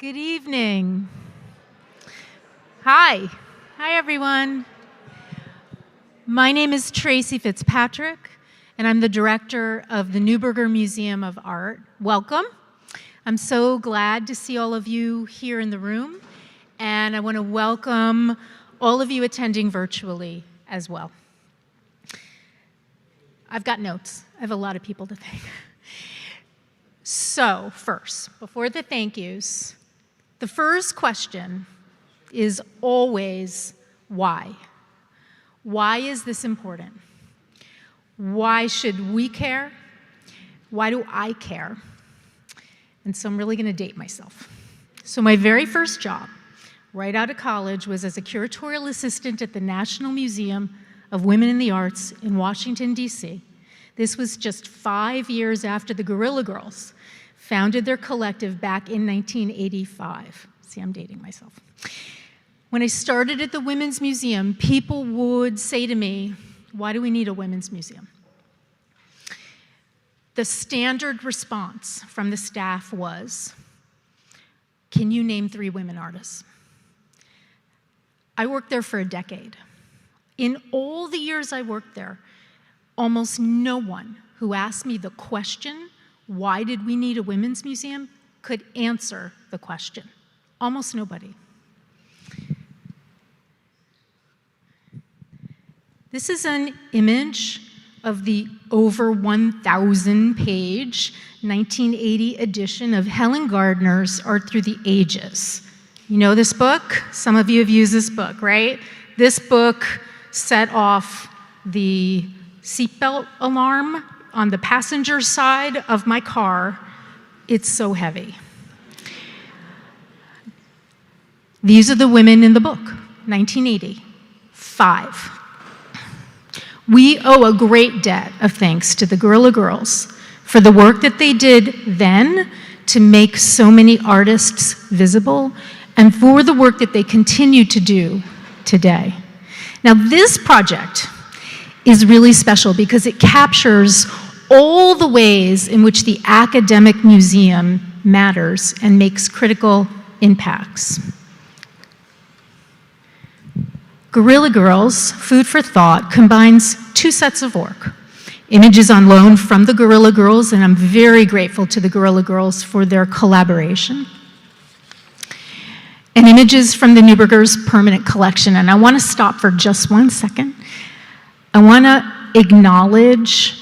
Good evening. Hi. Hi, everyone. My name is Tracy Fitzpatrick, and I'm the director of the Neuberger Museum of Art. Welcome. I'm so glad to see all of you here in the room, and I want to welcome all of you attending virtually as well. I've got notes. I have a lot of people to thank. So first, before the thank yous, the first question is always why? Why is this important? Why should we care? Why do I care? And so I'm really going to date myself. So my very first job, right out of college, was as a curatorial assistant at the National Museum of Women in the Arts in Washington, D.C. This was just 5 years after the Guerrilla Girls founded their collective back in 1985. See, I'm dating myself. When I started at the Women's Museum, people would say to me, why do we need a women's museum? The standard response from the staff was, can you name 3 women artists? I worked there for a decade. In all the years I worked there, almost no one who asked me the question, why did we need a women's museum, could answer the question. Almost nobody. This is an image of the over 1,000-page 1980 edition of Helen Gardner's Art Through the Ages. You know this book? Some of you have used this book, right? This book set off the seatbelt alarm on the passenger side of my car. It's so heavy. These are the women in the book, 1980, 5. We owe a great debt of thanks to the Guerilla Girls for the work that they did then to make so many artists visible and for the work that they continue to do today. Now, this project is really special because it captures all the ways in which the academic museum matters and makes critical impacts. Guerilla Girls, Food for Thought, combines 2 sets of work. Images on loan from the Guerilla Girls, and I'm very grateful to the Guerilla Girls for their collaboration. And images from the Neuberger's permanent collection. And I want to stop for just 1 second. I want to acknowledge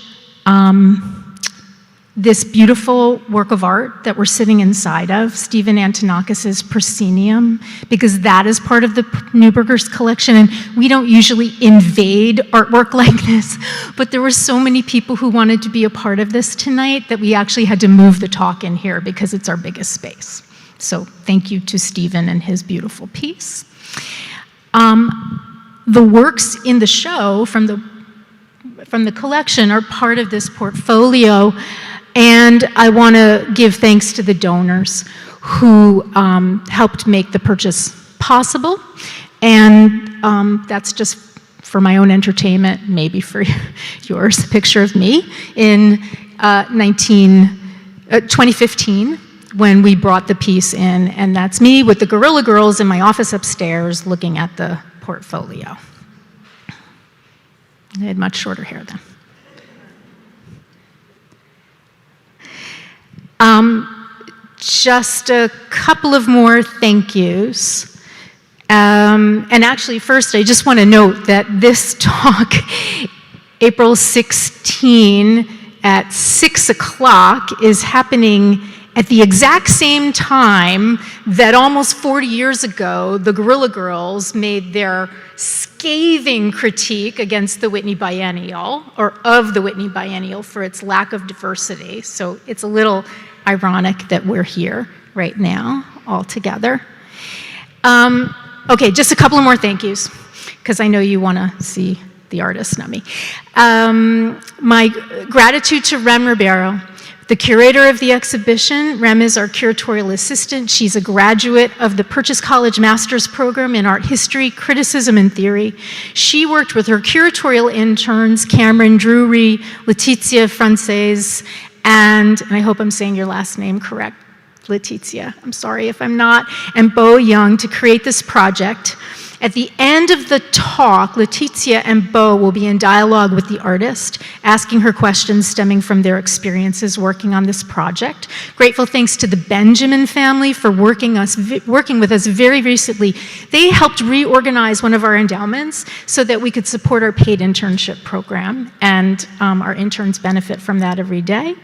this beautiful work of art that we're sitting inside of, Stephen Antonakis' Proscenium, because that is part of the Neuberger's collection, and we don't usually invade artwork like this, but there were so many people who wanted to be a part of this tonight that we actually had to move the talk in here because it's our biggest space. So thank you to Stephen and his beautiful piece. The works in the show from the collection are part of this portfolio, and I want to give thanks to the donors who helped make the purchase possible, and that's just for my own entertainment, maybe for yours, a picture of me in 2015 when we brought the piece in, and that's me with the Guerilla Girls in my office upstairs looking at the portfolio. I had much shorter hair then. Just a couple of more thank yous. And actually, first, I just want to note that this talk, April 16 at 6 o'clock, is happening at the exact same time that almost 40 years ago, the Guerilla Girls made their scathing critique against the Whitney Biennial, or of the Whitney Biennial, for its lack of diversity. So it's a little ironic that we're here right now, all together. Okay, just a couple of more thank yous, because I know you want to see the artist, not me. My gratitude to Rem Ribeiro, the curator of the exhibition. Rem is our curatorial assistant. She's a graduate of the Purchase College Master's Program in Art History, Criticism, and Theory. She worked with her curatorial interns, Cameron Drury, Letizia Frances, and I hope I'm saying your last name correctly, Letizia, I'm sorry if I'm not, and Bo Young to create this project. At the end of the talk, Letizia and Bo will be in dialogue with the artist, asking her questions stemming from their experiences working on this project. Grateful thanks to the Benjamin family for working with us very recently. They helped reorganize one of our endowments so that we could support our paid internship program, and our interns benefit from that every day.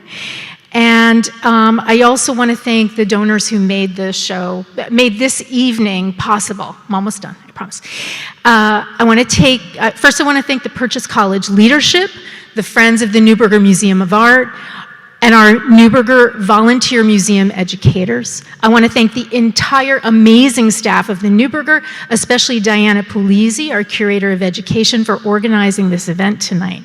And I also want to thank the donors who made this this evening possible. I'm almost done, I promise. I want to thank the Purchase College leadership, the Friends of the Neuberger Museum of Art, and our Neuberger Volunteer Museum educators. I want to thank the entire amazing staff of the Neuberger, especially Diana Puglisi, our Curator of Education, for organizing this event tonight.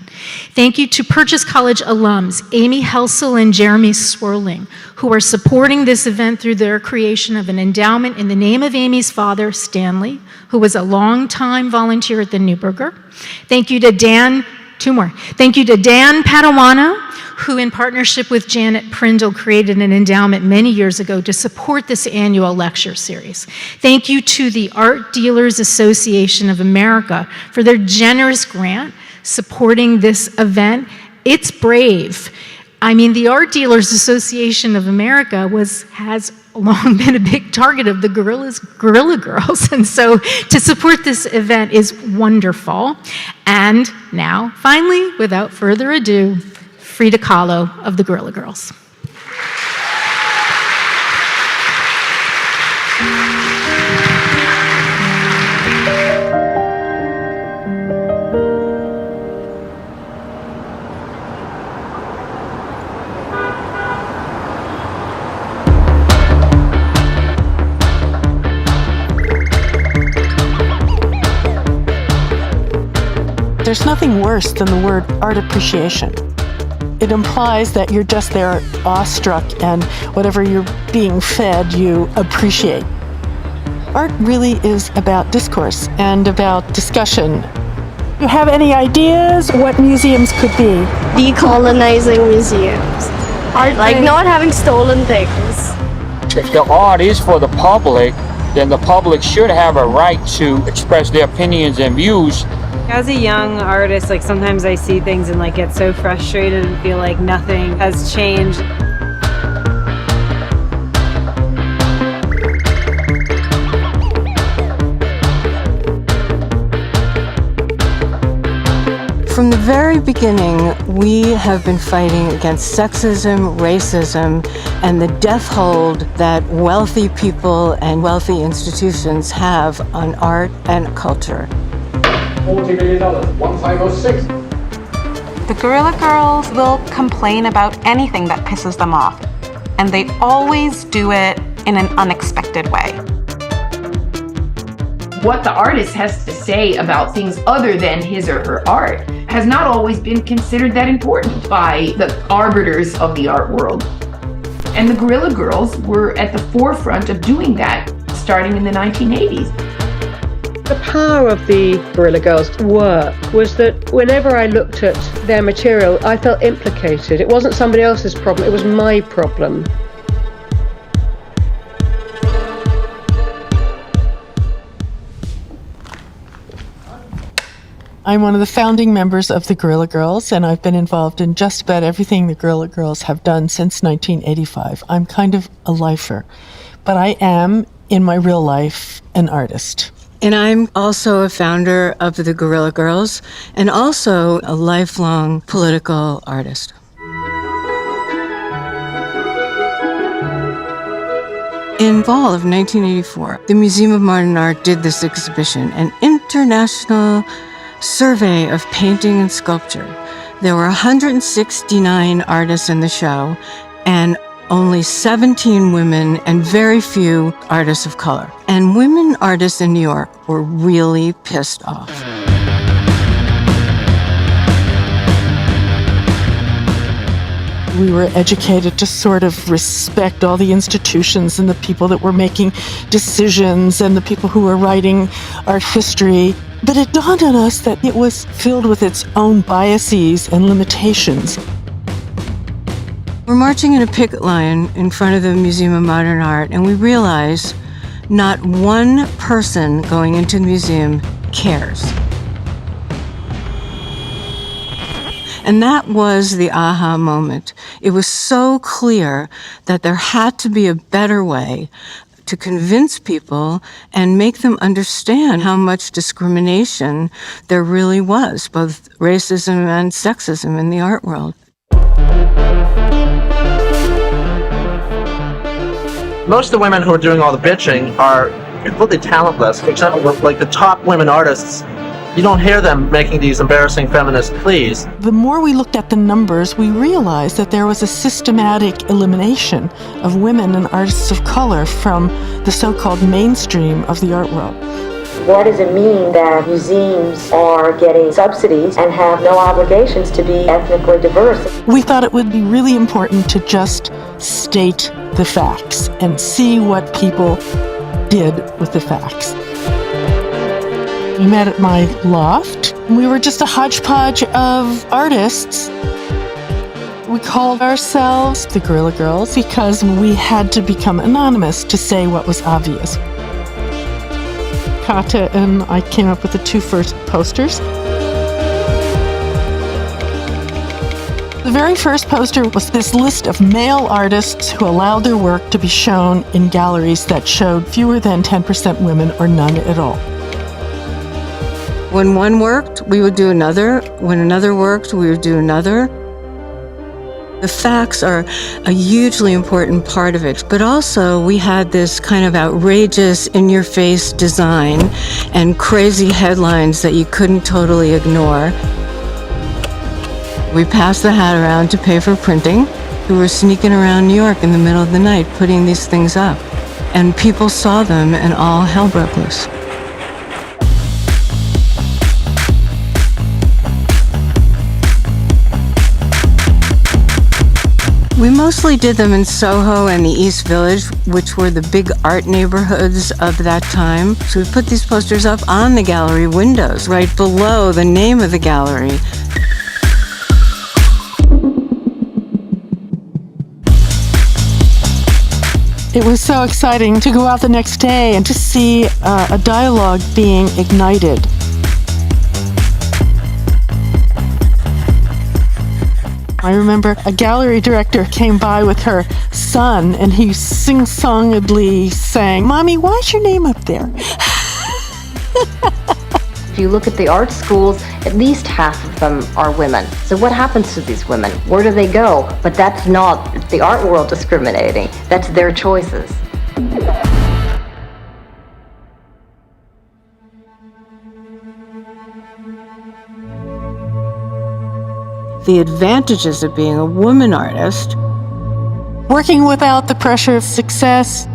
Thank you to Purchase College alums, Amy Helsel and Jeremy Swirling, who are supporting this event through their creation of an endowment in the name of Amy's father, Stanley, who was a longtime volunteer at the Neuberger. Thank you to Dan Padawana, who in partnership with Janet Prindle created an endowment many years ago to support this annual lecture series. Thank you to the Art Dealers Association of America for their generous grant supporting this event. It's brave. I mean, the Art Dealers Association of America has long been a big target of the Guerrilla Girls, and so to support this event is wonderful. And now, finally, without further ado, Frida Kahlo of the Guerrilla Girls. There's nothing worse than the word art appreciation. It implies that you're just there awestruck and whatever you're being fed, you appreciate. Art really is about discourse and about discussion. You have any ideas what museums could be? Decolonizing museums. Like not having stolen things. If the art is for the public, then the public should have a right to express their opinions and views. As a young artist, like sometimes I see things and like get so frustrated and feel like nothing has changed. From the very beginning, we have been fighting against sexism, racism, and the death hold that wealthy people and wealthy institutions have on art and culture. $40 million, 1506. The Guerrilla Girls will complain about anything that pisses them off, and they always do it in an unexpected way. What the artist has to say about things other than his or her art has not always been considered that important by the arbiters of the art world. And the Guerrilla Girls were at the forefront of doing that starting in the 1980s. The power of the Guerrilla Girls' work was that whenever I looked at their material, I felt implicated. It wasn't somebody else's problem, it was my problem. I'm one of the founding members of the Guerrilla Girls, and I've been involved in just about everything the Guerrilla Girls have done since 1985. I'm kind of a lifer, but I am, in my real life, an artist. And I'm also a founder of the Guerrilla Girls and also a lifelong political artist. In fall of 1984, the Museum of Modern Art did this exhibition, an international survey of painting and sculpture. There were 169 artists in the show and only 17 women and very few artists of color. And women artists in New York were really pissed off. We were educated to sort of respect all the institutions and the people that were making decisions and the people who were writing art history. But it dawned on us that it was filled with its own biases and limitations. We're marching in a picket line in front of the Museum of Modern Art, and we realize not one person going into the museum cares. And that was the aha moment. It was so clear that there had to be a better way to convince people and make them understand how much discrimination there really was, both racism and sexism in the art world. Most of the women who are doing all the bitching are completely talentless. For example, like the top women artists, you don't hear them making these embarrassing feminist pleas. The more we looked at the numbers, we realized that there was a systematic elimination of women and artists of color from the so-called mainstream of the art world. What does it mean that museums are getting subsidies and have no obligations to be ethnically diverse? We thought it would be really important to just state the facts and see what people did with the facts. We met at my loft. We were just a hodgepodge of artists. We called ourselves the Guerrilla Girls because we had to become anonymous to say what was obvious. Kata and I came up with the two first posters. The very first poster was this list of male artists who allowed their work to be shown in galleries that showed fewer than 10% women or none at all. When one worked, we would do another. When another worked, we would do another. The facts are a hugely important part of it, but also we had this kind of outrageous, in-your-face design and crazy headlines that you couldn't totally ignore. We passed the hat around to pay for printing. We were sneaking around New York in the middle of the night putting these things up, and people saw them and all hell broke loose. We mostly did them in Soho and the East Village, which were the big art neighborhoods of that time. So we put these posters up on the gallery windows, right below the name of the gallery. It was so exciting to go out the next day and to see a dialogue being ignited. I remember a gallery director came by with her son and he sing-songedly sang, "Mommy, why's your name up there?" If you look at the art schools, at least half of them are women. So what happens to these women? Where do they go? But that's not the art world discriminating. That's their choices. The advantages of being a woman artist. Working without the pressure of success,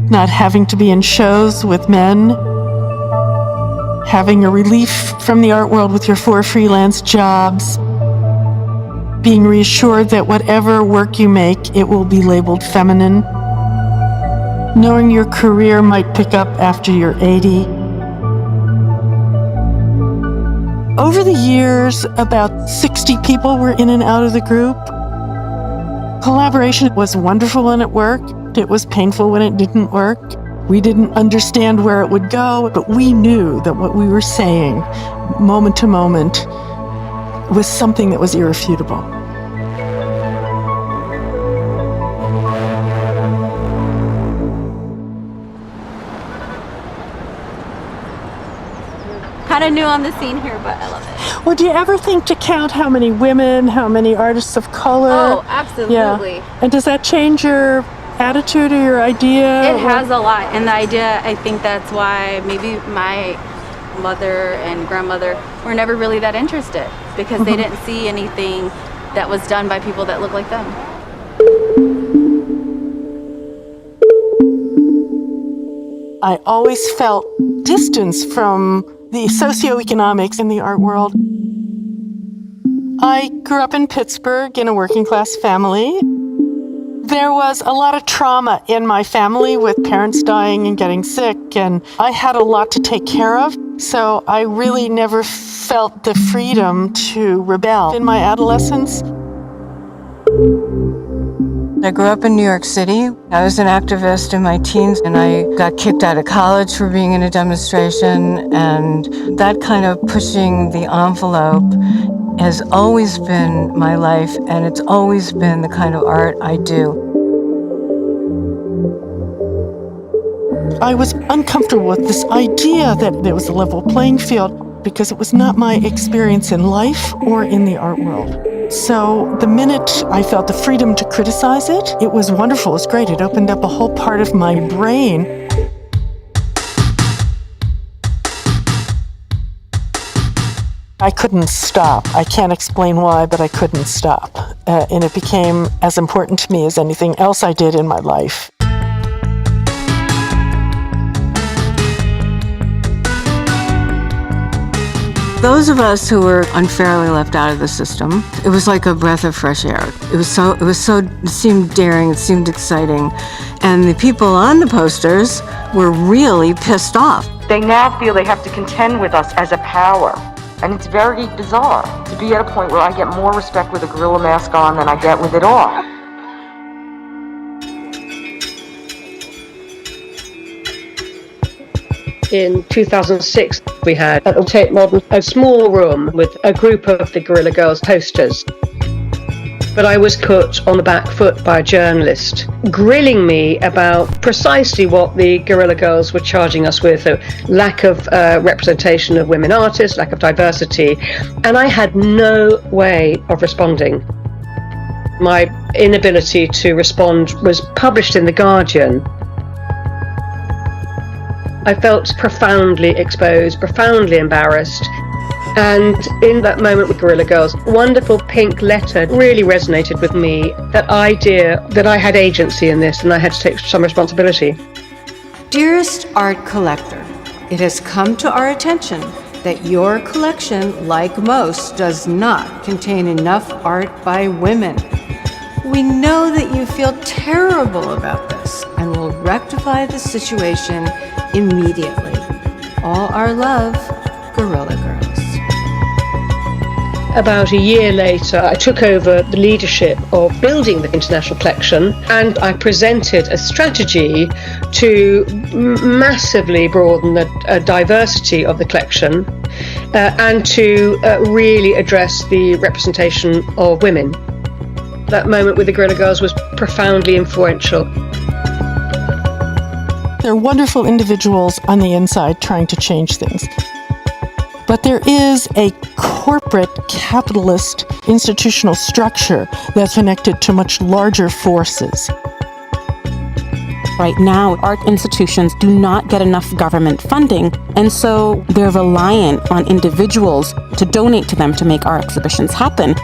not having to be in shows with men, having a relief from the art world with your 4 freelance jobs, being reassured that whatever work you make, it will be labeled feminine, knowing your career might pick up after you're 80. Over the years, about 60 people were in and out of the group. Collaboration was wonderful when it worked. It was painful when it didn't work. We didn't understand where it would go, but we knew that what we were saying, moment to moment, was something that was irrefutable. Kind of new on the scene here, but I love it. Well, do you ever think to count how many women, how many artists of color? Oh, absolutely. Yeah. And does that change your attitude or your idea? It has a lot. And the idea, I think that's why maybe my mother and grandmother were never really that interested, because they didn't see anything that was done by people that look like them. I always felt distance from the socioeconomics in the art world. I grew up in Pittsburgh in a working class family. There was a lot of trauma in my family with parents dying and getting sick, and I had a lot to take care of. So I really never felt the freedom to rebel in my adolescence. I grew up in New York City. I was an activist in my teens, and I got kicked out of college for being in a demonstration, and that kind of pushing the envelope has always been my life, and it's always been the kind of art I do. I was uncomfortable with this idea that there was a level playing field because it was not my experience in life or in the art world. So the minute I felt the freedom to criticize it, it was wonderful, it was great. It opened up a whole part of my brain. I couldn't stop. I can't explain why, but I couldn't stop. And it became as important to me as anything else I did in my life. Those of us who were unfairly left out of the system, it was like a breath of fresh air. It seemed daring, it seemed exciting. And the people on the posters were really pissed off. They now feel they have to contend with us as a power. And it's very bizarre to be at a point where I get more respect with a gorilla mask on than I get with it off. In 2006, we had at Tate Modern a small room with a group of the Guerilla Girls posters. But I was put on the back foot by a journalist, grilling me about precisely what the Guerilla Girls were charging us with, a lack of representation of women artists, lack of diversity, and I had no way of responding. My inability to respond was published in The Guardian. I felt profoundly exposed, profoundly embarrassed. And in that moment with Guerilla Girls, wonderful pink letter really resonated with me. That idea that I had agency in this and I had to take some responsibility. Dearest art collector, it has come to our attention that your collection, like most, does not contain enough art by women. We know that you feel terrible about this and will rectify the situation immediately. All our love, Guerilla Girls. About a year later, I took over the leadership of building the international collection, and I presented a strategy to massively broaden the diversity of the collection and to really address the representation of women. That moment with the Guerilla Girls was profoundly influential. They're wonderful individuals on the inside trying to change things. But there is a corporate capitalist institutional structure that's connected to much larger forces. Right now, art institutions do not get enough government funding, and so they're reliant on individuals to donate to them to make art exhibitions happen.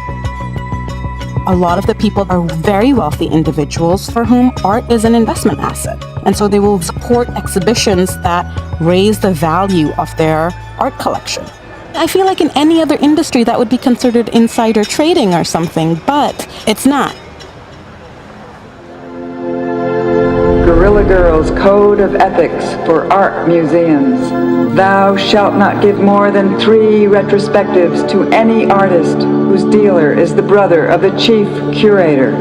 A lot of the people are very wealthy individuals for whom art is an investment asset. And so they will support exhibitions that raise the value of their art collection. I feel like in any other industry that would be considered insider trading or something, but it's not. Guerilla Girls Code of Ethics for Art Museums. Thou shalt not give more than 3 retrospectives to any artist whose dealer is the brother of the chief curator.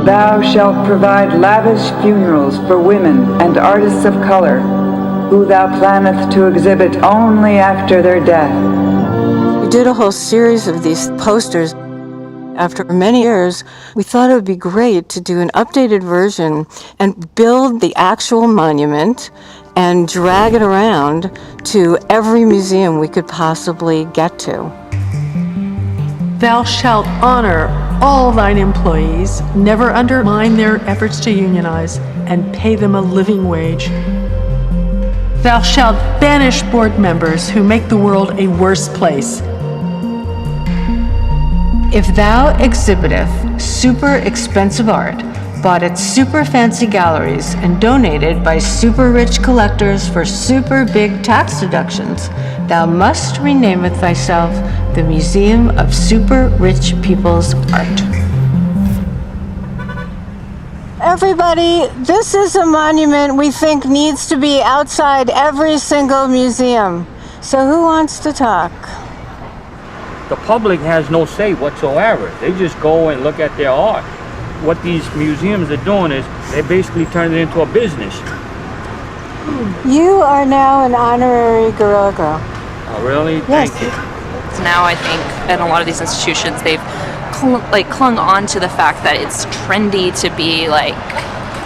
Thou shalt provide lavish funerals for women and artists of color, who thou planneth to exhibit only after their death. We did a whole series of these posters. After many years, we thought it would be great to do an updated version and build the actual monument and drag it around to every museum we could possibly get to. Thou shalt honor all thine employees, never undermine their efforts to unionize, and pay them a living wage. Thou shalt banish board members who make the world a worse place. If thou exhibiteth super expensive art, bought at super fancy galleries and donated by super rich collectors for super big tax deductions, thou must rename it thyself the Museum of Super Rich People's Art. Everybody, this is a monument we think needs to be outside every single museum. So who wants to talk? The public has no say whatsoever. They just go and look at their art. what these museums are doing is they basically turned it into a business. You are now an honorary Guerrilla Girl. Oh, really? Yes. Thank you. So now I think in a lot of these institutions, they've clung on to the fact that it's trendy to be like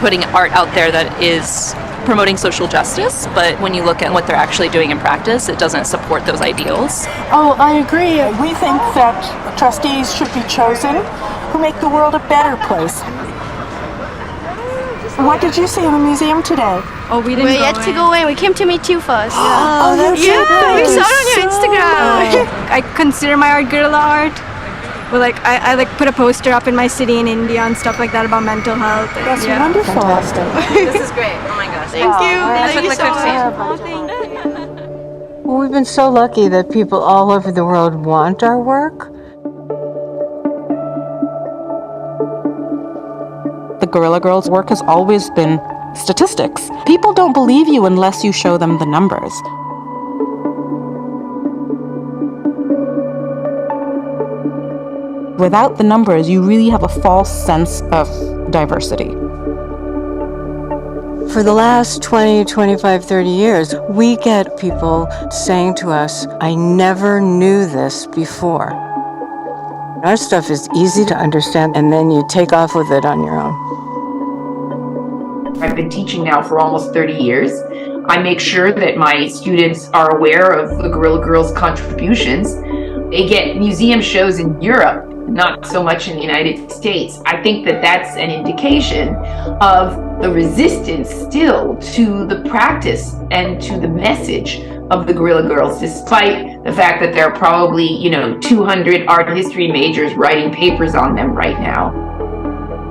putting art out there that is promoting social justice, but when you look at what they're actually doing in practice, it doesn't support those ideals. Oh, I agree. We think that trustees should be chosen who make the world a better place. What did you see in the museum today? Oh, we didn't. We're yet to go in. We came to meet you first. Oh, that's so yeah, we nice. saw it on your Instagram. I consider my art guerrilla art. But like I like put a poster up in my city in India and stuff like that about mental health. That's wonderful. This is great. Oh my gosh. Thank you. Thank you so much. much. Well, we've been so lucky that people all over the world want our work. The Guerrilla Girls' work has always been statistics. People don't believe you unless you show them the numbers. Without the numbers, you really have a false sense of diversity. For the last 20, 25, 30 years, we get people saying to us, I never knew this before. Our stuff is easy to understand, and then you take off with it on your own. I've been teaching now for almost 30 years. I make sure that my students are aware of the Guerilla Girls' contributions. They get museum shows in Europe, not so much in the United States. I think that that's an indication of the resistance still to the practice and to the message of the Guerilla Girls, despite the fact that there are probably, 200 art history majors writing papers on them right now.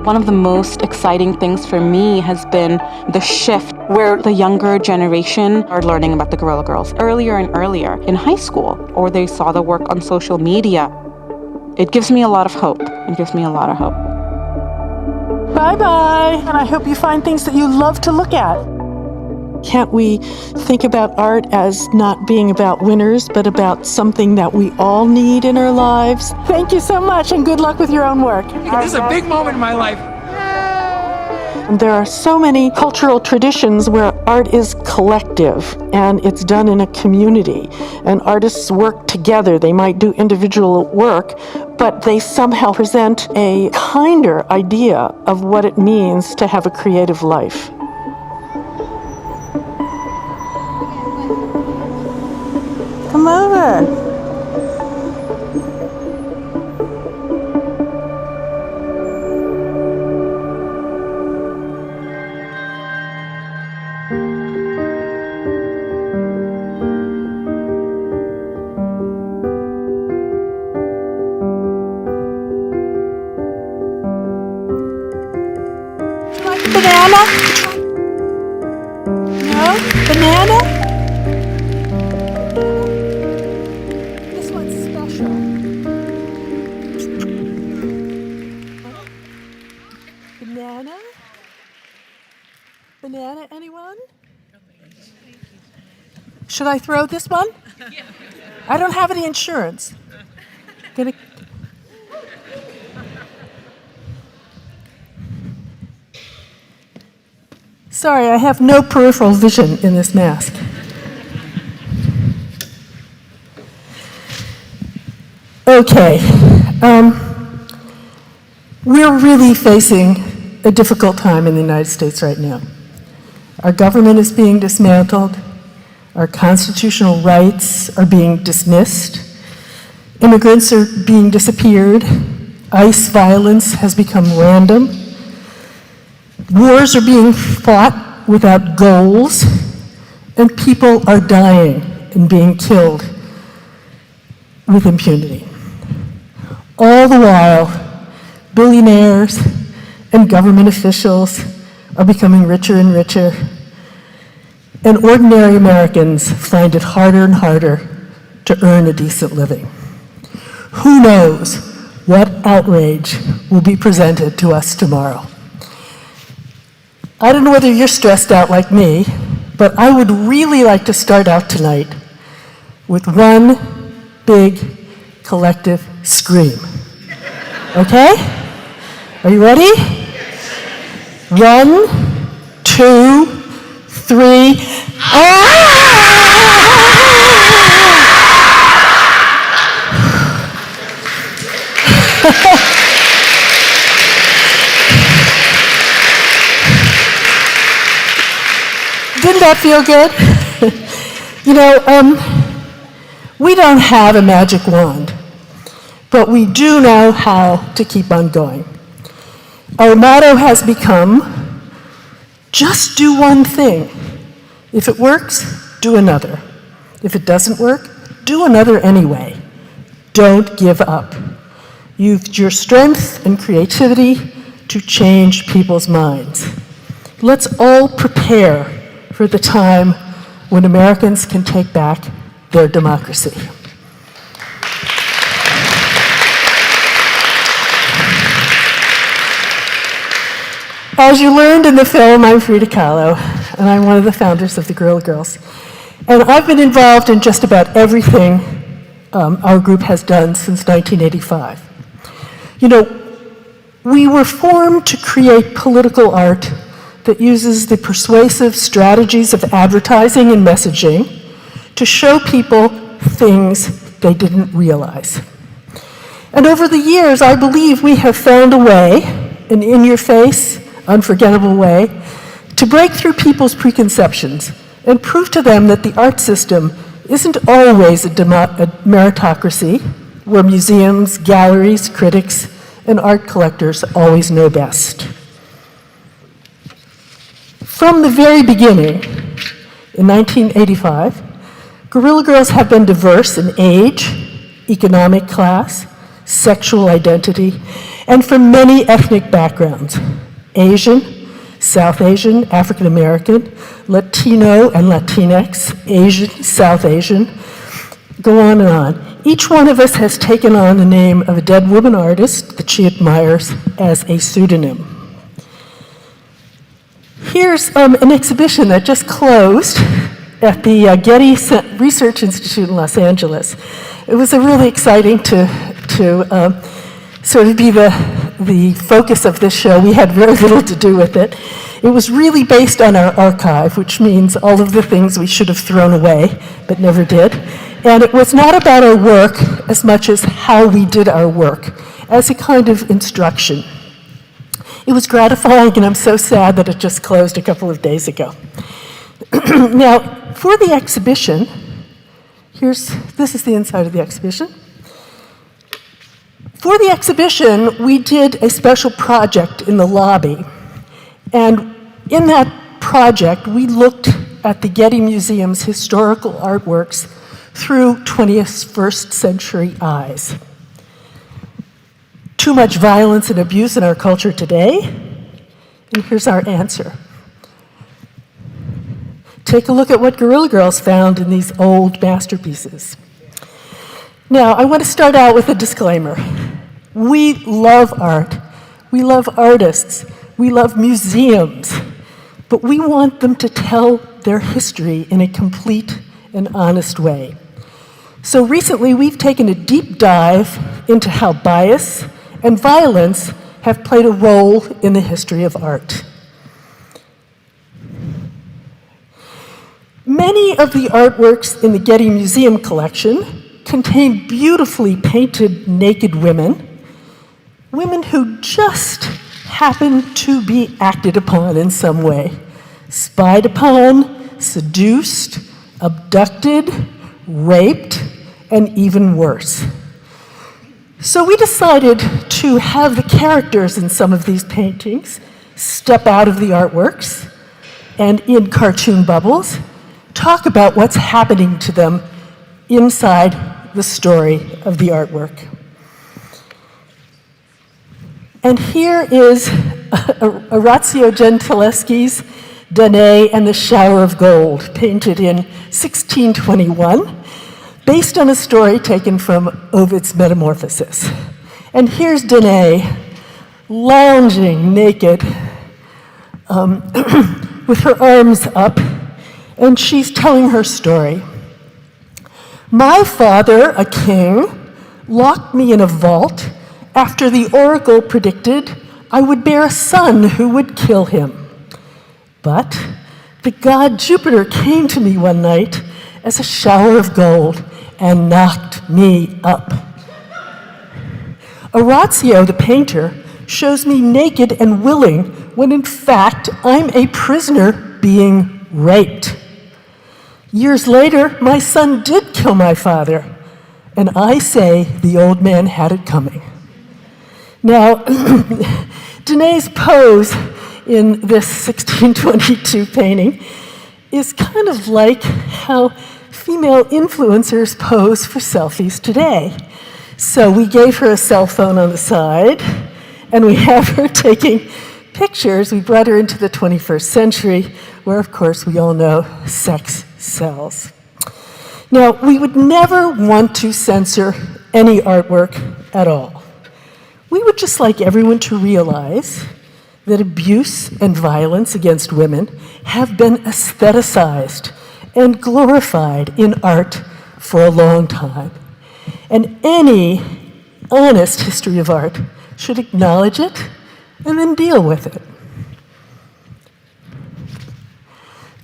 One of the most exciting things for me has been the shift where the younger generation are learning about the Guerilla Girls earlier and earlier in high school, or they saw the work on social media. It gives me a lot of hope. It gives me a lot of hope. Bye-bye, and I hope you find things that you love to look at. Can't we think about art as not being about winners, but about something that we all need in our lives? Thank you so much, and good luck with your own work. This is a big moment in my life. And there are so many cultural traditions where art is collective, and it's done in a community, and artists work together. They might do individual work, but they somehow present a kinder idea of what it means to have a creative life. Come over. Banana? No? Banana? This one's special. Banana? Banana, anyone? Should I throw this one? I don't have any insurance. Gonna... Sorry, I have no peripheral vision in this mask. Okay, we're really facing a difficult time in the United States right now. Our government is being dismantled. Our constitutional rights are being dismissed. Immigrants are being disappeared. ICE violence has become random. Wars are being fought without goals, and people are dying and being killed with impunity. All the while, billionaires and government officials are becoming richer and richer, and ordinary Americans find it harder and harder to earn a decent living. Who knows what outrage will be presented to us tomorrow? I don't know whether you're stressed out like me, but I would really like to start out tonight with one big collective scream. Okay? Are you ready? 1, 2, 3. Didn't that feel good? We don't have a magic wand, but we do know how to keep on going. Our motto has become, just do one thing. If it works, do another. If it doesn't work, do another anyway. Don't give up. Use your strength and creativity to change people's minds. Let's all prepare for the time when Americans can take back their democracy. As you learned in the film, I'm Frida Kahlo, and I'm one of the founders of the Guerrilla Girls. And I've been involved in just about everything our group has done since 1985. We were formed to create political art that uses the persuasive strategies of advertising and messaging to show people things they didn't realize. And over the years, I believe we have found a way, an in-your-face, unforgettable way, to break through people's preconceptions and prove to them that the art system isn't always a meritocracy where museums, galleries, critics, and art collectors always know best. From the very beginning, in 1985, Guerrilla Girls have been diverse in age, economic class, sexual identity, and from many ethnic backgrounds: Asian, South Asian, African American, Latino and Latinx, Asian, South Asian, go on and on. Each one of us has taken on the name of a dead woman artist that she admires as a pseudonym. Here's an exhibition that just closed at the Getty Research Institute in Los Angeles. It was really exciting to sort of be the focus of this show. We had very little to do with it. It was really based on our archive, which means all of the things we should have thrown away, but never did. And it was not about our work as much as how we did our work, as a kind of instruction. It was gratifying, and I'm so sad that it just closed a couple of days ago. Now, for the exhibition, this is the inside of the exhibition. For the exhibition, we did a special project in the lobby. And in that project, we looked at the Getty Museum's historical artworks through 21st century eyes. Too much violence and abuse in our culture today? And here's our answer. Take a look at what Guerrilla Girls found in these old masterpieces. Now, I want to start out with a disclaimer. We love art. We love artists. We love museums. But we want them to tell their history in a complete and honest way. So recently, we've taken a deep dive into how bias and violence have played a role in the history of art. Many of the artworks in the Getty Museum collection contain beautifully painted naked women who just happen to be acted upon in some way, spied upon, seduced, abducted, raped, and even worse. So we decided to have the characters in some of these paintings step out of the artworks and in cartoon bubbles talk about what's happening to them inside the story of the artwork. And here is Orazio Gentileschi's Danae and the Shower of Gold, painted in 1621, based on a story taken from Ovid's Metamorphoses. And here's Danae, lounging naked, with her arms up, and she's telling her story. My father, a king, locked me in a vault after the oracle predicted I would bear a son who would kill him. But the god Jupiter came to me one night as a shower of gold and knocked me up. Orazio, the painter, shows me naked and willing when in fact I'm a prisoner being raped. Years later, my son did kill my father, and I say the old man had it coming. Now, Danae's pose in this 1622 painting is kind of like how female influencers pose for selfies today. So we gave her a cell phone on the side, and we have her taking pictures. We brought her into the 21st century, where, of course, we all know sex sells. Now, we would never want to censor any artwork at all. We would just like everyone to realize that abuse and violence against women have been aestheticized and glorified in art for a long time. And any honest history of art should acknowledge it and then deal with it.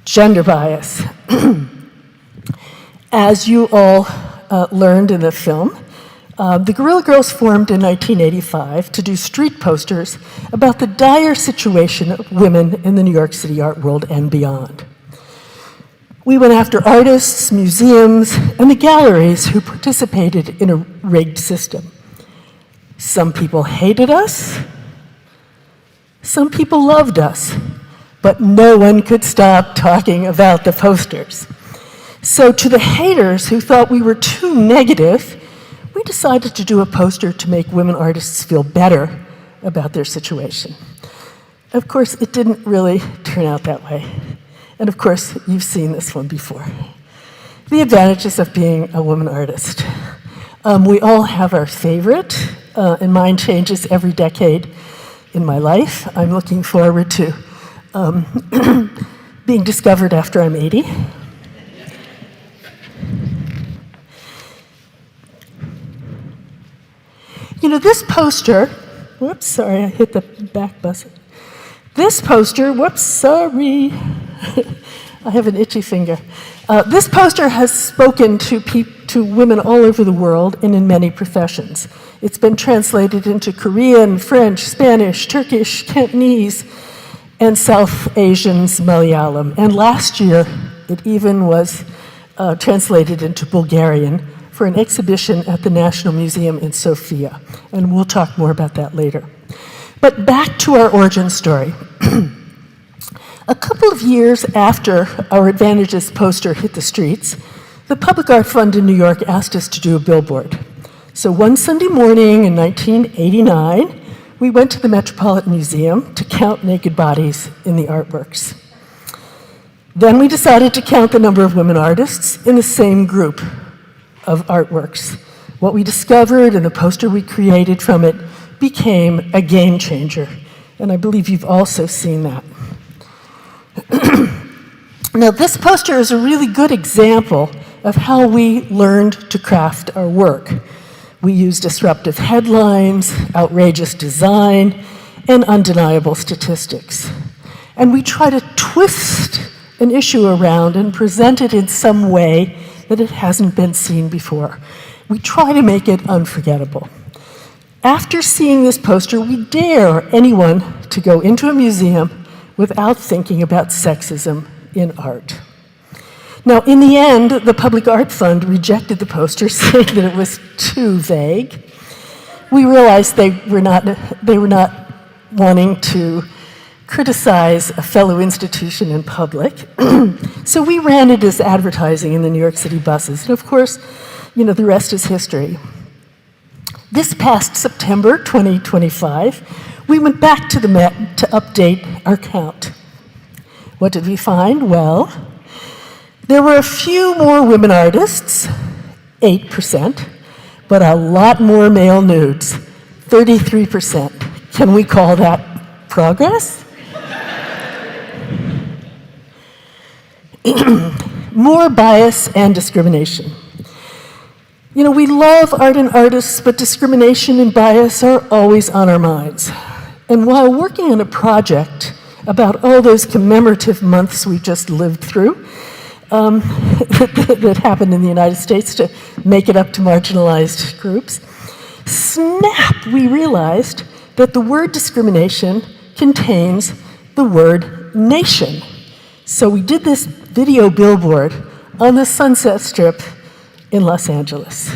Gender bias. As you all learned in the film, the Guerrilla Girls formed in 1985 to do street posters about the dire situation of women in the New York City art world and beyond. We went after artists, museums, and the galleries who participated in a rigged system. Some people hated us, some people loved us, but no one could stop talking about the posters. So to the haters who thought we were too negative, we decided to do a poster to make women artists feel better about their situation. Of course, it didn't really turn out that way. And of course, you've seen this one before. The advantages of being a woman artist. We all have our favorite, and mine changes every decade in my life. I'm looking forward to being discovered after I'm 80. You know, this poster, whoops, sorry, I hit the back button. This poster, whoops, sorry, I have an itchy finger. This poster has spoken to women all over the world and in many professions. It's been translated into Korean, French, Spanish, Turkish, Cantonese, and South Asian's Malayalam. And last year, it even was translated into Bulgarian for an exhibition at the National Museum in Sofia. And we'll talk more about that later. But back to our origin story. A couple of years after our Advantages poster hit the streets, the Public Art Fund in New York asked us to do a billboard. So one Sunday morning in 1989, we went to the Metropolitan Museum to count naked bodies in the artworks. Then we decided to count the number of women artists in the same group of artworks. What we discovered and the poster we created from it became a game changer. And I believe you've also seen that. Now, this poster is a really good example of how we learned to craft our work. We use disruptive headlines, outrageous design, and undeniable statistics. And we try to twist an issue around and present it in some way that it hasn't been seen before. We try to make it unforgettable. After seeing this poster, we dare anyone to go into a museum without thinking about sexism in art. Now, in the end, the Public Art Fund rejected the poster, saying that it was too vague. We realized they were not wanting to criticize a fellow institution in public. So we ran it as advertising in the New York City buses. And of course, you know, the rest is history. This past September 2025, we went back to the Met to update our count. What did we find? Well, there were a few more women artists, 8%, but a lot more male nudes, 33%. Can we call that progress? More bias and discrimination. You know, we love art and artists, but discrimination and bias are always on our minds. And while working on a project about all those commemorative months we just lived through, that happened in the United States to make it up to marginalized groups, snap, we realized that the word discrimination contains the word nation. So we did this video billboard on the Sunset Strip in Los Angeles.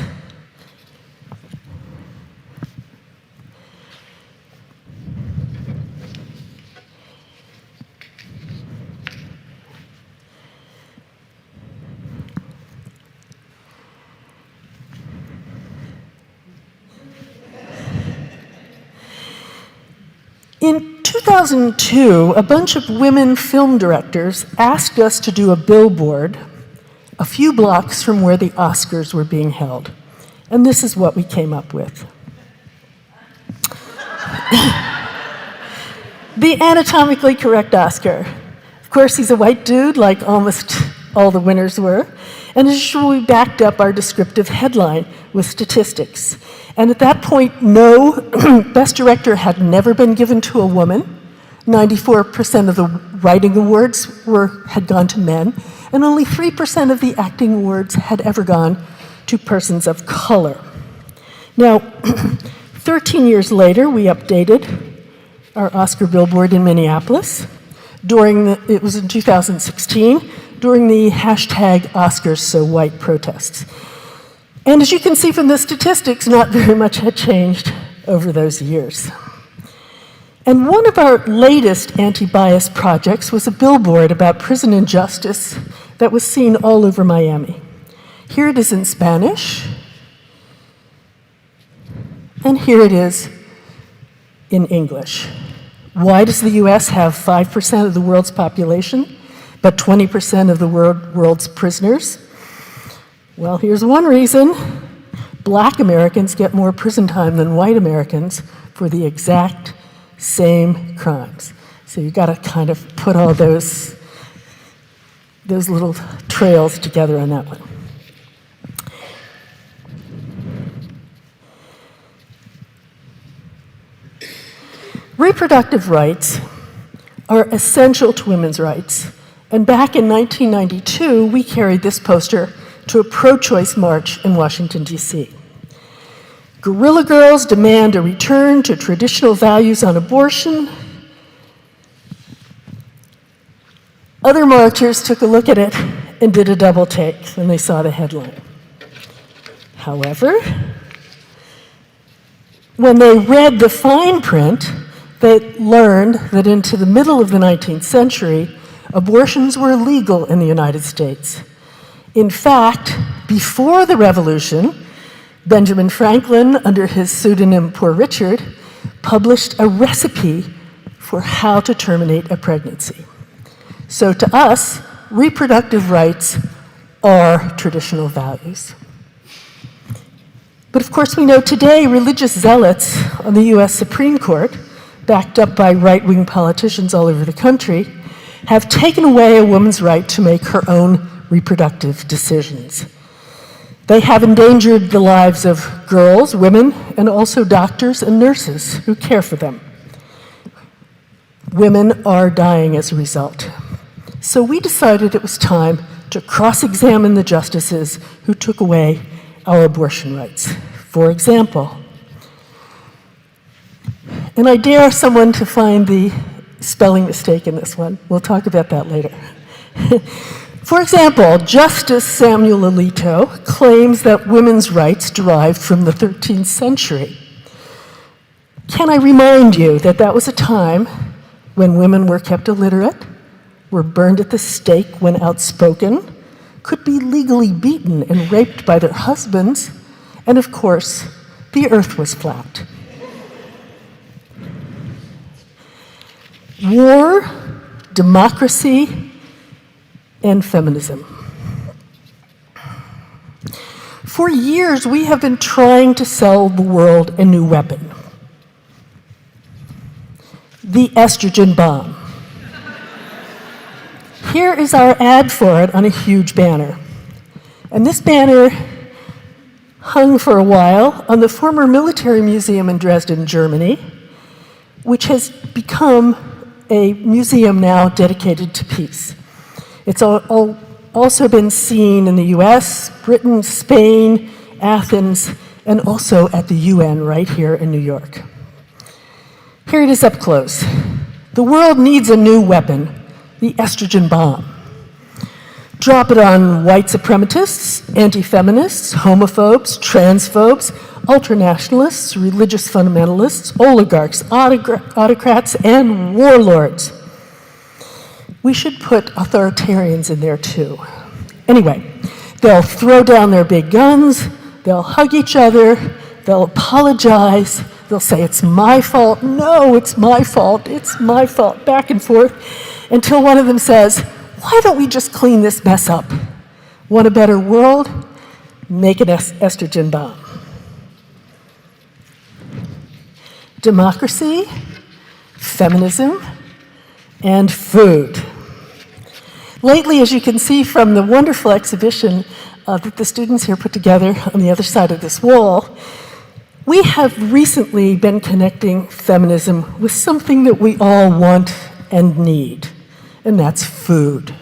In 2002, a bunch of women film directors asked us to do a billboard a few blocks from where the Oscars were being held. And this is what we came up with. The anatomically correct Oscar. Of course, he's a white dude, like almost all the winners were. And as usual, we backed up our descriptive headline with statistics. And at that point, no Best Director had never been given to a woman. 94% of the writing awards had gone to men, and only 3% of the acting awards had ever gone to persons of color. Now, 13 years later, we updated our Oscar billboard in Minneapolis. It was in 2016, during the #OscarsSoWhite protests. And as you can see from the statistics, not very much had changed over those years. And one of our latest anti-bias projects was a billboard about prison injustice that was seen all over Miami. Here it is in Spanish, and here it is in English. Why does the US have 5% of the world's population, but 20% of the world's prisoners? Well, here's one reason. Black Americans get more prison time than white Americans for the exact same crimes. So you've got to kind of put all those little trails together on that one. Reproductive rights are essential to women's rights. And back in 1992, we carried this poster to a pro-choice march in Washington, D.C. Guerrilla Girls demand a return to traditional values on abortion. Other marchers took a look at it and did a double take when they saw the headline. However, when they read the fine print, they learned that into the middle of the 19th century, abortions were illegal in the United States. In fact, before the Revolution, Benjamin Franklin, under his pseudonym Poor Richard, published a recipe for how to terminate a pregnancy. So to us, reproductive rights are traditional values. But of course, we know today religious zealots on the US Supreme Court, backed up by right-wing politicians all over the country, have taken away a woman's right to make her own reproductive decisions. They have endangered the lives of girls, women, and also doctors and nurses who care for them. Women are dying as a result. So we decided it was time to cross-examine the justices who took away our abortion rights. For example, and I dare someone to find the spelling mistake in this one. We'll talk about that later. For example, Justice Samuel Alito claims that women's rights derived from the 13th century. Can I remind you that that was a time when women were kept illiterate, were burned at the stake when outspoken, could be legally beaten and raped by their husbands, and of course, the earth was flat. War, democracy, and feminism. For years, we have been trying to sell the world a new weapon, the estrogen bomb. Here is our ad for it on a huge banner. And this banner hung for a while on the former military museum in Dresden, Germany, which has become a museum now dedicated to peace. It's also been seen in the US, Britain, Spain, Athens, and also at the UN right here in New York. Here it is up close. The world needs a new weapon, the estrogen bomb. Drop it on white supremacists, anti-feminists, homophobes, transphobes, ultranationalists, religious fundamentalists, oligarchs, autocrats, and warlords. We should put authoritarians in there too. Anyway, they'll throw down their big guns, they'll hug each other, they'll apologize, they'll say, it's my fault, no, it's my fault, back and forth, until one of them says, why don't we just clean this mess up? Want a better world? Make an estrogen bomb. Democracy, feminism, and food. Lately, as you can see from the wonderful exhibition that the students here put together on the other side of this wall, we have recently been connecting feminism with something that we all want and need, and that's food.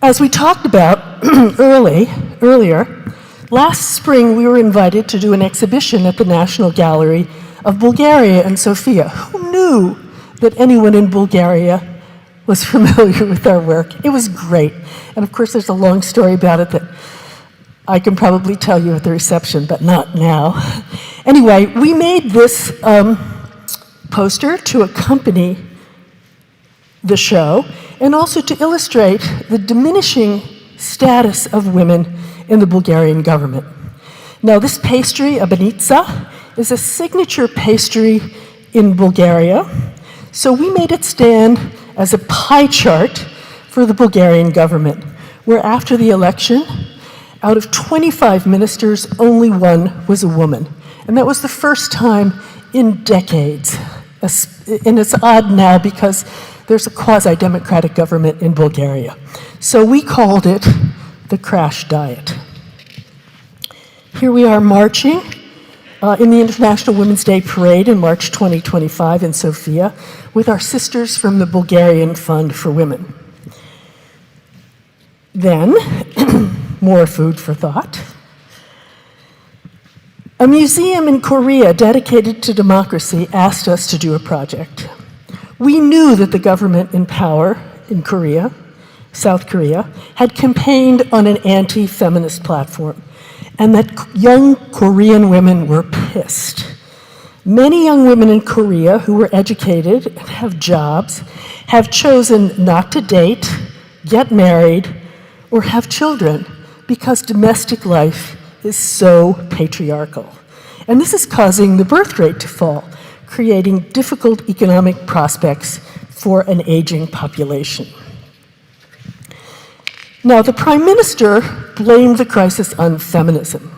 As we talked about earlier, last spring we were invited to do an exhibition at the National Gallery of Bulgaria and Sofia. Who knew that anyone in Bulgaria was familiar with our work? It was great. And of course there's a long story about it that I can probably tell you at the reception, but not now. Anyway, we made this poster to accompany the show and also to illustrate the diminishing status of women in the Bulgarian government. Now, this pastry, a banitsa, is a signature pastry in Bulgaria, so we made it stand as a pie chart for the Bulgarian government, where after the election, out of 25 ministers, only one was a woman. And that was the first time in decades. And it's odd now because there's a quasi-democratic government in Bulgaria. So we called it the crash diet. Here we are marching in the International Women's Day Parade in March 2025 in Sofia with our sisters from the Bulgarian Fund for Women. Then, more food for thought. A museum in Korea dedicated to democracy asked us to do a project. We knew that the government in power in Korea, South Korea, had campaigned on an anti-feminist platform, and that young Korean women were pissed. Many young women in Korea who were educated and have jobs have chosen not to date, get married, or have children because domestic life is so patriarchal. And this is causing the birth rate to fall, creating difficult economic prospects for an aging population. Now, the Prime Minister blamed the crisis on feminism.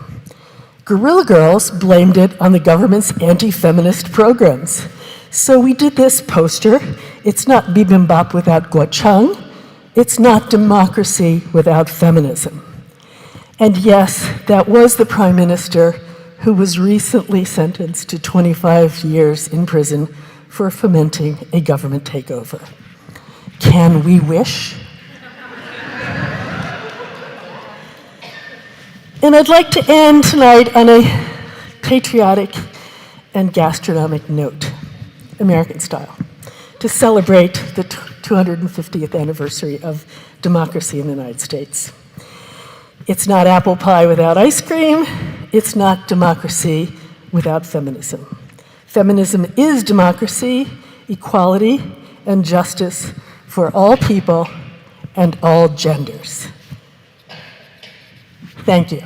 Guerrilla Girls blamed it on the government's anti-feminist programs. So we did this poster. It's not bibimbap without gochujang. It's not democracy without feminism. And yes, that was the Prime Minister who was recently sentenced to 25 years in prison for fomenting a government takeover. Can we wish? And I'd like to end tonight on a patriotic and gastronomic note, American style, to celebrate the 250th anniversary of democracy in the United States. It's not apple pie without ice cream. It's not democracy without feminism. Feminism is democracy, equality, and justice for all people and all genders. Thank you.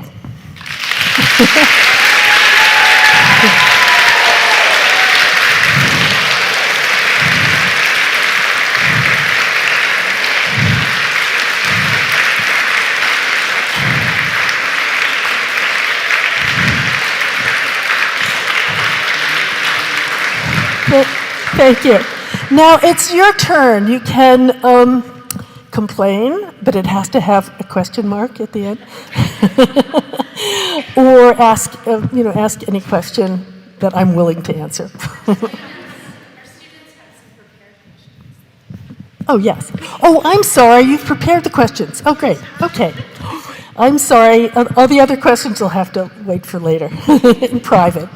Thank you. Now it's your turn. You can complain, but it has to have a question mark at the end. Or ask any question that I'm willing to answer. Oh, yes. Oh, I'm sorry. You've prepared the questions. Oh, great. Okay. I'm sorry. All the other questions will have to wait for later in private.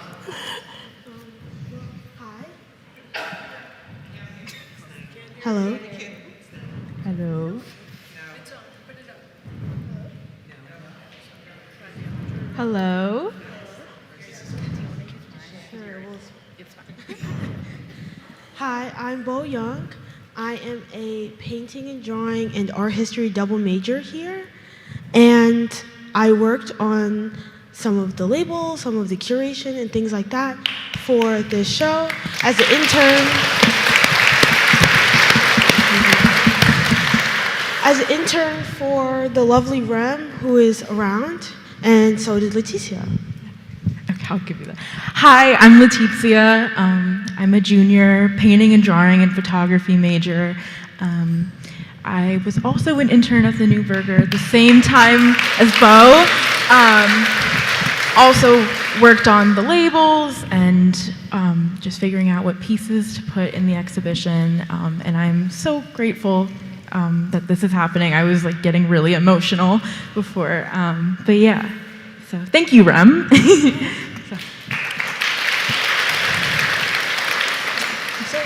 Hello. Hello. Hello. Hi, I'm Bo Young. I am a painting and drawing and art history double major here. And I worked on some of the labels, some of the curation and things like that for this show as an intern. As an intern for the lovely Rem, who is around, and so did Leticia. Okay, I'll give you that. Hi, I'm Leticia. I'm a junior painting and drawing and photography major. I was also an intern at the Neuberger at the same time as Bo. Also worked on the labels and just figuring out what pieces to put in the exhibition. And I'm so grateful that this is happening. I was like getting really emotional before, but yeah. So thank you, Rem. So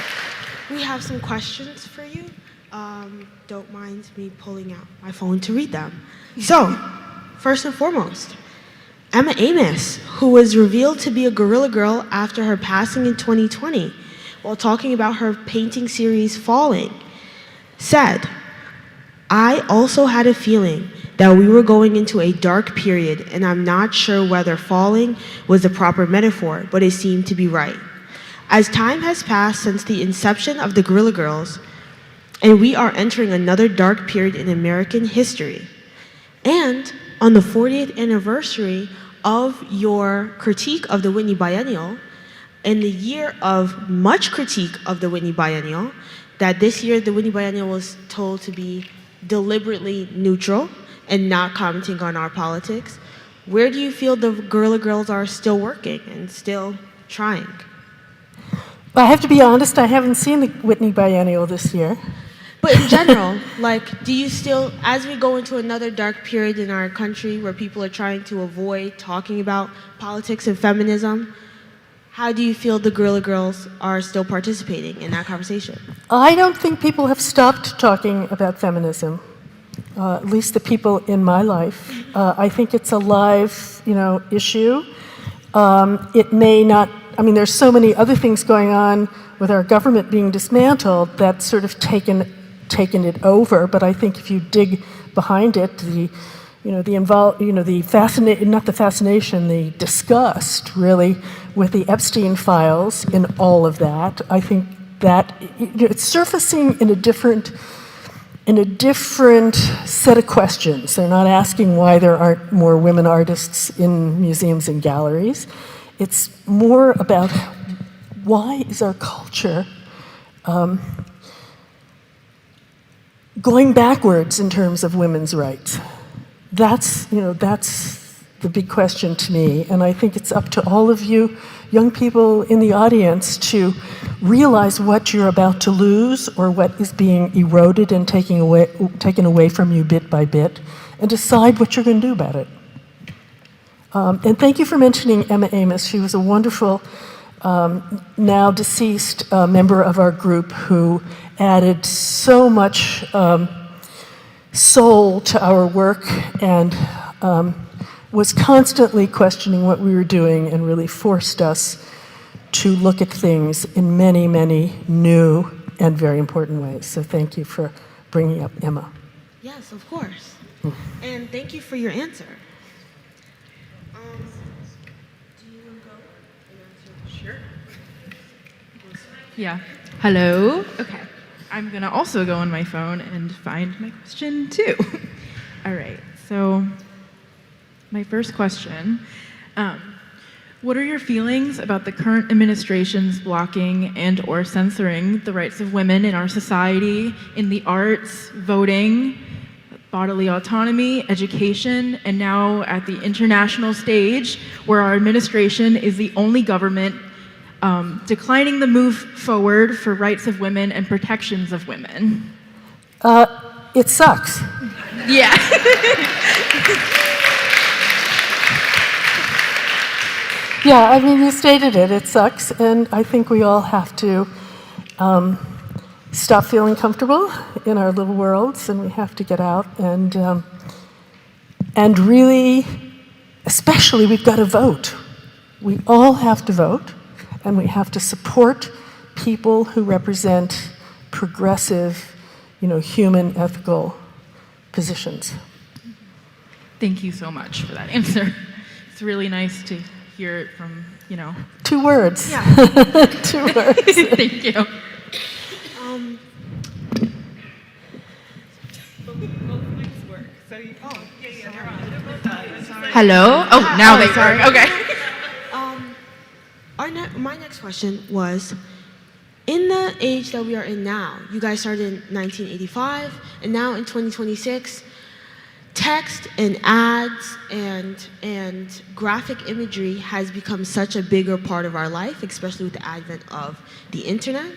we have some questions for you. Don't mind me pulling out my phone to read them. So, first and foremost, Emma Amos, who was revealed to be a Guerrilla Girl after her passing in 2020, while talking about her painting series Falling, said, "I also had a feeling that we were going into a dark period, and I'm not sure whether falling was the proper metaphor, but it seemed to be right. As time has passed since the inception of the Guerrilla Girls, and we are entering another dark period in American history. And on the 40th anniversary of your critique of the Whitney Biennial, in the year of much critique of the Whitney Biennial, that this year the Whitney Biennial was told to be deliberately neutral and not commenting on our politics, where do you feel the Guerrilla Girls are still working and still trying?" I have to be honest, I haven't seen the Whitney Biennial this year. But in general, like, do you still, as we go into another dark period in our country where people are trying to avoid talking about politics and feminism, how do you feel the Guerrilla Girls are still participating in that conversation? I don't think people have stopped talking about feminism, at least the people in my life. I think it's a live, issue. It may not, there's so many other things going on with our government being dismantled that's sort of taken it over, but I think if you dig behind it, the disgust really with the Epstein files in all of that, I think that it's surfacing in a different set of questions. They're not asking why there aren't more women artists in museums and galleries. It's more about why is our culture going backwards in terms of women's rights. That's the big question to me, and I think it's up to all of you young people in the audience to realize what you're about to lose or what is being eroded and taken away from you bit by bit, and decide what you're going to do about it. And thank you for mentioning Emma Amos. She was a wonderful, now deceased member of our group who added so much soul to our work and was constantly questioning what we were doing and really forced us to look at things in many, many new and very important ways. So thank you for bringing up Emma. Yes, of course. And thank you for your answer. Do you want to go? Sure. Yeah. Hello. Okay. I'm going to also go on my phone and find my question too. All right. So my first question, what are your feelings about the current administration's blocking and or censoring the rights of women in our society, in the arts, voting, bodily autonomy, education, and now at the international stage where our administration is the only government declining the move forward for rights of women and protections of women? It sucks. Yeah. Yeah, I mean, you stated it. It sucks, and I think we all have to stop feeling comfortable in our little worlds, and we have to get out and really, especially, we've got to vote. We all have to vote, and we have to support people who represent progressive, human, ethical positions. Thank you so much for that answer. It's really nice to hear it from, 2 words. Yeah. 2 words. Thank you. Hello? Oh, now they work. Okay. My next question was, in the age that we are in now, you guys started in 1985, and now in 2026, text and ads and graphic imagery has become such a bigger part of our life, especially with the advent of the internet.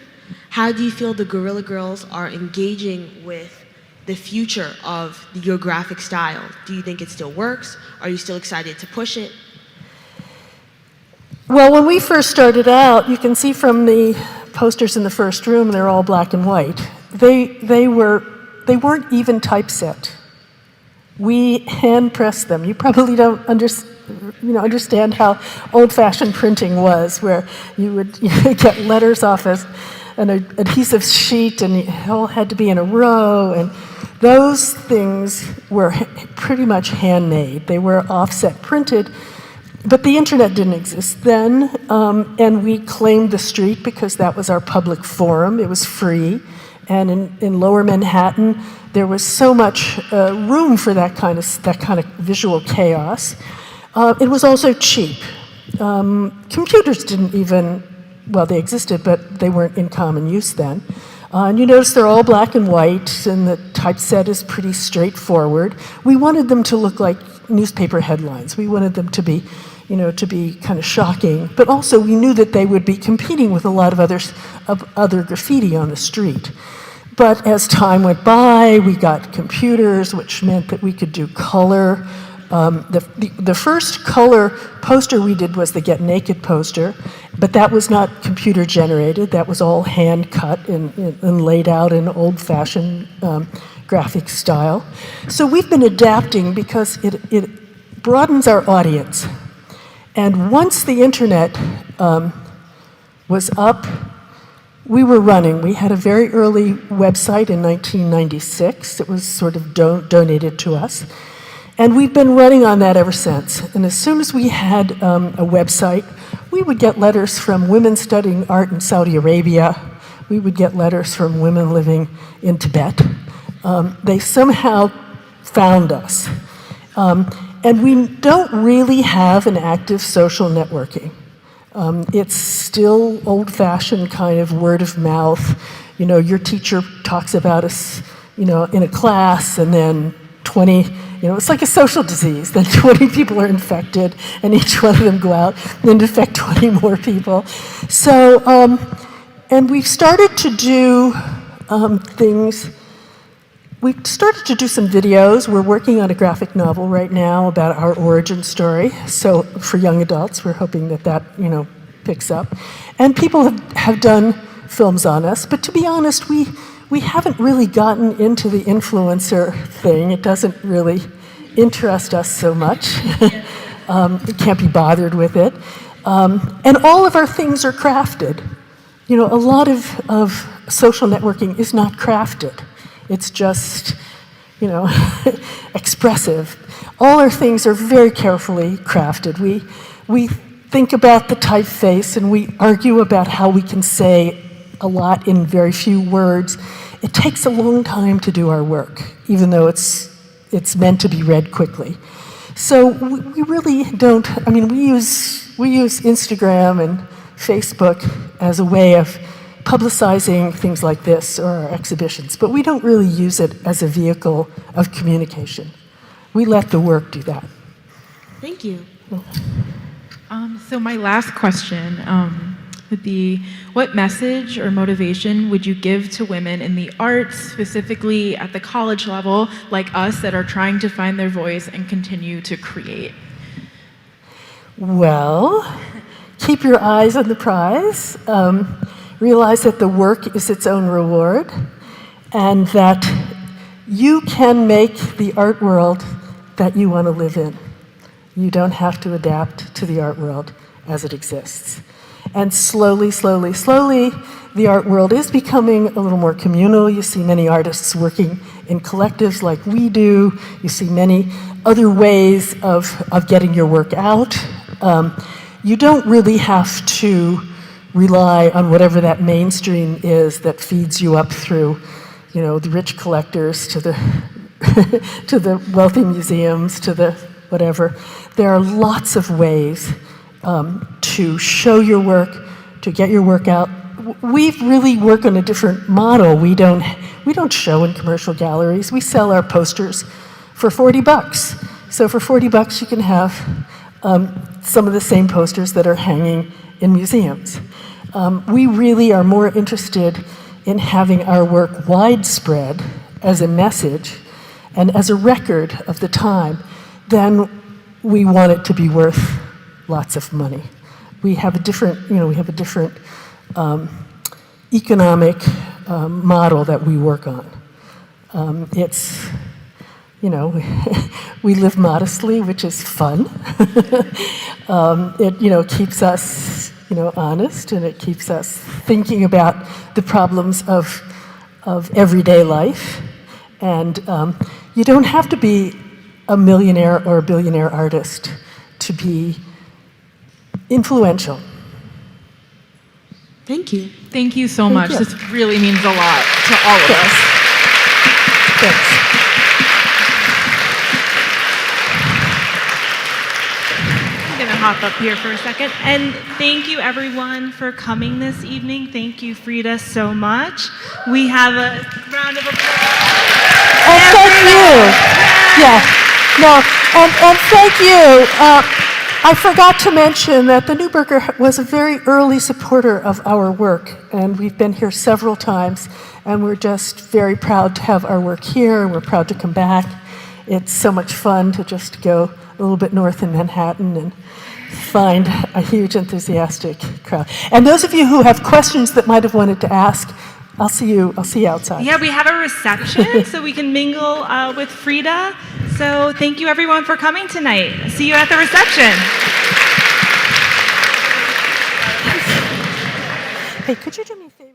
How do you feel the Guerrilla Girls are engaging with the future of your graphic style? Do you think it still works? Are you still excited to push it? Well, when we first started out, you can see from the posters in the first room, they're all black and white. They weren't even typeset. We hand pressed them. You probably don't understand how old-fashioned printing was, where you would get letters off an adhesive sheet, and it all had to be in a row. And those things were pretty much handmade. They were offset printed. But the internet didn't exist then, and we claimed the street because that was our public forum. It was free, and in Lower Manhattan, there was so much room for that kind of visual chaos. It was also cheap. Computers didn't even, well, they existed, but they weren't in common use then. And you notice they're all black and white, and the typeset is pretty straightforward. We wanted them to look like newspaper headlines. We wanted them to be kind of shocking, but also we knew that they would be competing with a lot of other graffiti on the street. But as time went by, we got computers, which meant that we could do color. The first color poster we did was the Get Naked poster, but that was not computer generated. That was all hand cut and laid out in old-fashioned graphic style. So we've been adapting because it broadens our audience. And once the internet was up, we were running. We had a very early website in 1996. It was sort of donated to us. And we've been running on that ever since. And as soon as we had a website, we would get letters from women studying art in Saudi Arabia. We would get letters from women living in Tibet. They somehow found us. And we don't really have an active social networking. It's still old-fashioned kind of word of mouth. Your teacher talks about us, in a class, and then 20, it's like a social disease. Then 20 people are infected, and each one of them go out and infect 20 more people. So, and we've started to do things. We've started to do some videos. We're working on a graphic novel right now about our origin story. So for young adults, we're hoping that picks up. And people have done films on us. But to be honest, we haven't really gotten into the influencer thing. It doesn't really interest us so much. We can't be bothered with it. And all of our things are crafted. A lot of social networking is not crafted. It's just, expressive. All our things are very carefully crafted. We think about the typeface, and we argue about how we can say a lot in very few words. It takes a long time to do our work, even though it's meant to be read quickly. So we really don't. We use Instagram and Facebook as a way of publicizing things like this or our exhibitions, but we don't really use it as a vehicle of communication. We let the work do that. Thank you. So my last question, would be, what message or motivation would you give to women in the arts, specifically at the college level, like us, that are trying to find their voice and continue to create? Well, keep your eyes on the prize. Realize that the work is its own reward, and that you can make the art world that you want to live in. You don't have to adapt to the art world as it exists. And slowly, slowly, slowly, the art world is becoming a little more communal. You see many artists working in collectives like we do. You see many other ways of getting your work out. You don't really have to rely on whatever that mainstream is that feeds you up through, you know, the rich collectors to the to the wealthy museums, to the whatever. There are lots of ways to show your work, to get your work out. We really work on a different model. We don't show in commercial galleries. We sell our posters for $40. So for $40 you can have some of the same posters that are hanging in museums. We really are more interested in having our work widespread as a message and as a record of the time than we want it to be worth lots of money. We have a different, economic model that we work on. It's, we live modestly, which is fun. It, keeps us, honest, and it keeps us thinking about the problems of everyday life. And you don't have to be a millionaire or a billionaire artist to be influential. Thank you. Thank you so much. This really means a lot to all of us. Thanks. I'm going to hop up here for a second. And thank you, everyone, for coming this evening. Thank you, Frida, so much. We have a round of applause. And thank you. Yeah. No, and thank you. I forgot to mention that the Neuberger was a very early supporter of our work, and we've been here several times, and we're just very proud to have our work here, and we're proud to come back. It's so much fun to just go a little bit north in Manhattan and find a huge enthusiastic crowd. And those of you who have questions that might have wanted to ask, I'll see you outside. Yeah, we have a reception so we can mingle with Frida. So thank you everyone for coming tonight. See you at the reception. Hey, could you do me a favor?